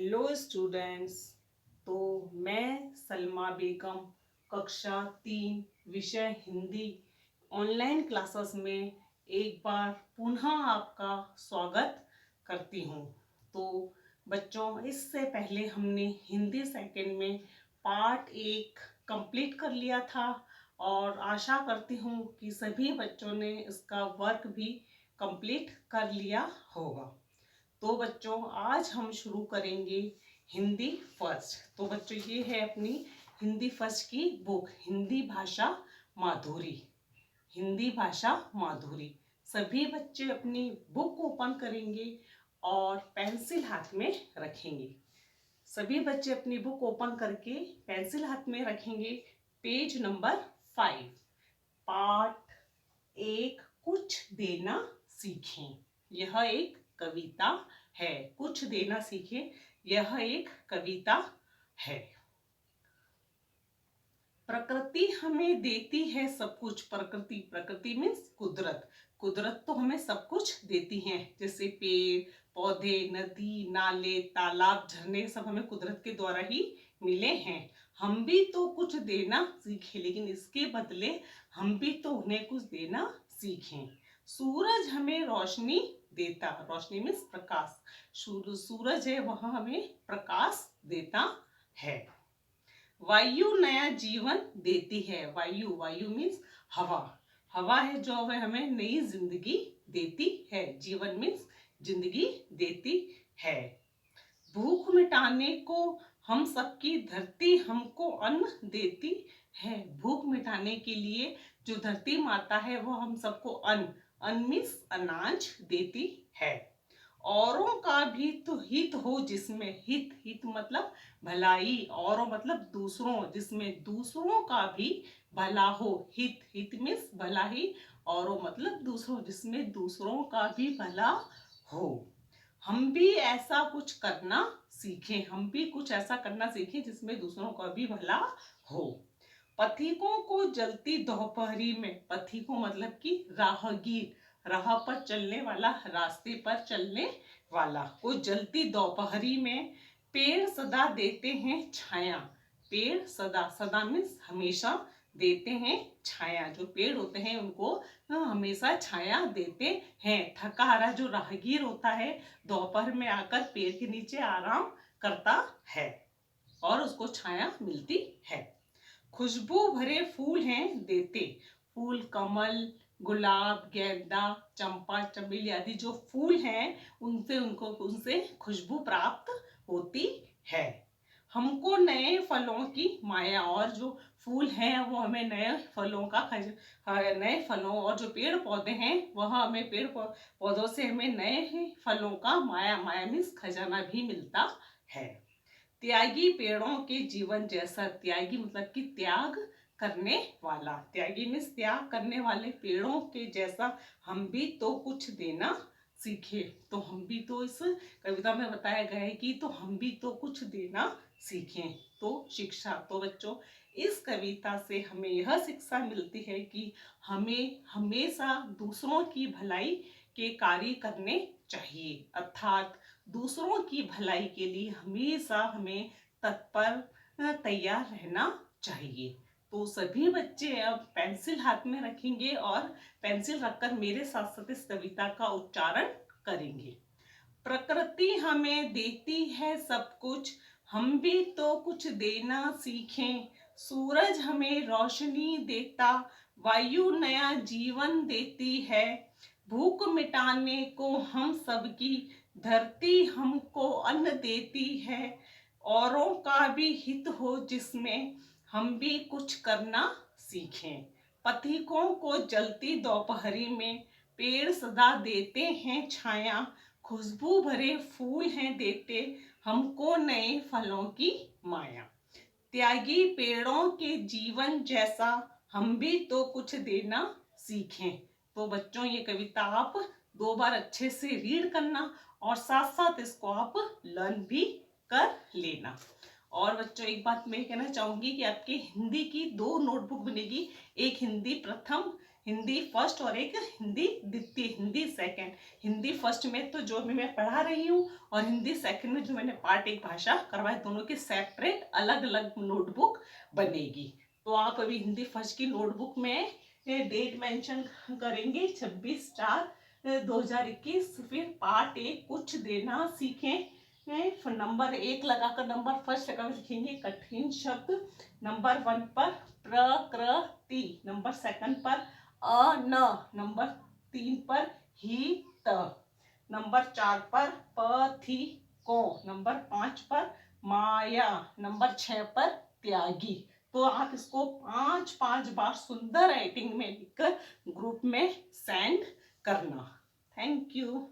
Hello students. तो मैं सलमा बेगम कक्षा 3 विषय हिंदी ऑनलाइन क्लासेस में एक बार पुनः आपका स्वागत करती हूँ। तो बच्चों, इससे पहले हमने हिंदी सेकंड में पार्ट 1 कंप्लीट कर लिया था और आशा करती हूँ कि सभी बच्चों ने इसका वर्क भी कंप्लीट कर लिया होगा। तो बच्चों, आज हम शुरू करेंगे हिंदी फर्स्ट। तो बच्चों, ये है अपनी हिंदी फर्स्ट की बुक, हिंदी भाषा माधुरी। हिंदी भाषा माधुरी। सभी बच्चे अपनी बुक ओपन करेंगे और पेंसिल हाथ में रखेंगे। सभी बच्चे अपनी बुक ओपन करके पेंसिल हाथ में रखेंगे। पेज नंबर 5, पार्ट 1, कुछ देना सीखें। यह एक कविता है। कुछ देना सीखें, यह एक कविता है। प्रकृति हमें देती है सब कुछ। प्रकृति, प्रकृति मीन्स कुदरत। कुदरत तो हमें सब कुछ देती है, जैसे पेड़ पौधे, नदी नाले, तालाब, झरने, सब हमें कुदरत के द्वारा ही मिले हैं। हम भी तो कुछ देना सीखें, लेकिन इसके बदले हम भी तो उन्हें कुछ देना सीखें। सूरज हमें रोशनी देता। रोशनी मीन्स प्रकाश। सूरज है, वह हमें प्रकाश देता है। वायु नया जीवन देती है। वायु, वायु मीन्स हवा। हवा है जो हमें नई जिंदगी देती है। जीवन मीन्स जिंदगी देती है। भूख मिटाने को हम सबकी धरती हमको अन्न देती है। भूख मिटाने के लिए जो धरती माता है वो हम सबको अन्न, अन्न मीन्स अनाज देती है। औरों का भी तो हित हो जिसमें, हित, हित मतलब भलाई, औरों मतलब दूसरों, जिसमें दूसरों का भी भला हो। हित, हित मीन्स भला ही, औरों मतलब दूसरों, जिसमें दूसरों का भी भला हो। हम भी ऐसा कुछ करना सीखें। हम भी कुछ ऐसा करना सीखें जिसमें दूसरों का भी भला हो। पथिकों को जलती दोपहरी में, पथिकों मतलब कि राहगीर, राह पर चलने वाला, रास्ते पर चलने वाला को जलती दोपहरी में पेड़ सदा देते हैं छाया। पेड़ सदा, सदा मीन्स हमेशा, देते हैं छाया। जो पेड़ होते हैं उनको हमेशा छाया देते हैं। थका हारा जो राहगीर होता है दोपहर में आकर पेड़ के नीचे आराम करता है और उसको छाया मिलती है। खुशबू भरे फूल हैं देते। फूल, कमल, गुलाब, गेंदा, चंपा, चमेली आदि जो फूल हैं उनसे खुशबू प्राप्त होती है। हमको नए फलों की माया, और जो फूल हैं वो हमें नए फलों का नए फलों, और जो पेड़ पौधे हैं वह हमें पेड़ पौधों से हमें नए फलों का माया, माया मीन्स खजाना भी मिलता है। त्यागी पेड़ों के जीवन जैसा। त्यागी मतलब कि त्याग करने वाला। त्यागी मीन्स त्याग करने वाले पेड़ों के जैसा हम भी तो कुछ देना सीखे। तो हम भी तो, इस कविता में बताया गया है कि तो हम भी तो कुछ देना सीखें। तो शिक्षा, तो बच्चों इस कविता से हमें यह शिक्षा मिलती है कि हमें हमेशा दूसरों की भलाई के कार्य करने चाहिए, अर्थात दूसरों की भलाई के लिए हमेशा हमें तत्पर, तैयार रहना चाहिए। तो सभी बच्चे अब पेंसिल हाथ में रखेंगे और पेंसिल रखकर मेरे साथ साथ इस कविता का उच्चारण करेंगे। प्रकृति हमें देती है सब कुछ, हम भी तो कुछ देना सीखें। सूरज हमें रोशनी देता, वायु नया जीवन देती है। भूख मिटाने को हम सबकी धरती हमको अन्न देती है। औरों का भी हित हो जिसमें हम भी कुछ करना सीखें। पथिकों को जलती दोपहरी में पेड़ सदा देते हैं छाया। खुशबू भरे फूल हैं देते हमको नए फलों की माया। त्यागी पेड़ों के जीवन जैसा हम भी तो कुछ देना सीखें। तो बच्चों, ये कविता आप 2 बार अच्छे से रीड करना और साथ साथ इसको आप लर्न भी कर लेना। और बच्चों, एक बात मैं कहना चाहूंगी कि आपके हिंदी की 2 नोटबुक बनेगी। एक हिंदी प्रथम, हिंदी फर्स्ट और एक हिंदी द्वितीय, हिंदी सेकंड। हिंदी फर्स्ट में तो जो भी मैं पढ़ा रही हूँ और हिंदी सेकंड में जो मैंने पार्ट एक भाषा करवाए, दोनों की सेपरेट अलग अलग नोटबुक बनेगी। तो आप अभी हिंदी फर्स्ट की नोटबुक में डेट मेंशन करेंगे 26/4/2021। फिर पार्ट एक कुछ देना सीखें। नंबर 1 लगाकर, नंबर फर्स्ट लगाकर लिखेंगे कठिन शब्द। नंबर 1 पर प्रकृति, नंबर सेकंड पर अन, नंबर 3 पर ही त, नंबर 4 पर पथिकों, नंबर 5 पर माया, नंबर 6 पर त्यागी। तो आप इसको 5-5 बार सुंदर राइटिंग में लिखकर ग्रुप में सेंड करना। Thank you.